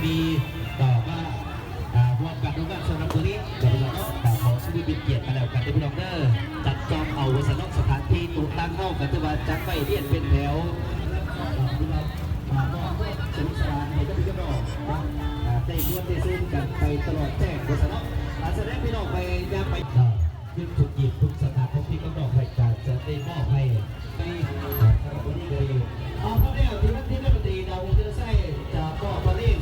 ดีต่อว่าร่วมกันดูงานสำหรับตัวนี้เดี๋ยวเราต้องขอสวีบินเกียรติกันแล้วกันที่พี่น้องเด้อจัดจองเอาวัสดุสถานที่ตูตั้งห้องกันที่ว่าจัดไปเรียนเป็นแถวพี่น้องสนุกสนานให้กับพี่น้องได้ม้วนได้ซึ้งกันไปตลอดแจ้งวัสดุแสดงพี่น้องไปย่างไปยึดถูกหยิบทุกสถานที่พี่น้องให้การจะได้มอบให้วันนี้เลยเอาพ่อแม่ที่นักที่นักดนตรีดาวจะใส่จะก็มาเล่น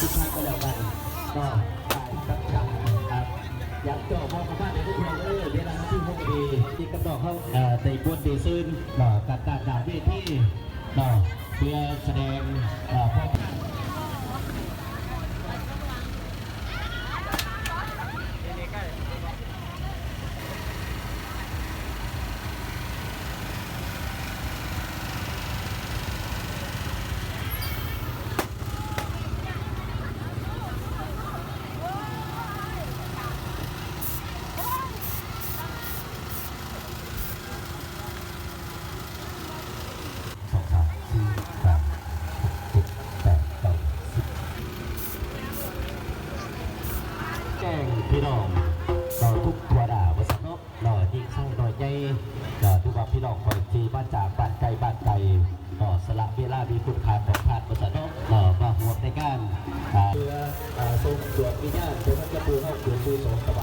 ทุกท่านก็แล้วกันก็กับอยากจ่อพ่อกับบ้านในทุกคนเวลาที่พวกดีที่กำลังเขาในบนดีซึนกับการด่าเวทีเพื่อแสดงพ่อพี่น้องทุกตัวด่าวัสดุยิงสร้างดอยใหญ่ทุกว่าพี่น้องคอยจีบ้านจากบ้านไกลสละเวลามีคุณค่าของผ่านวัสดุมาห่วงในการเพื่อส่งตรวจวิญญาณตัวพระเจ้าปู่เข้าสู่สองกับ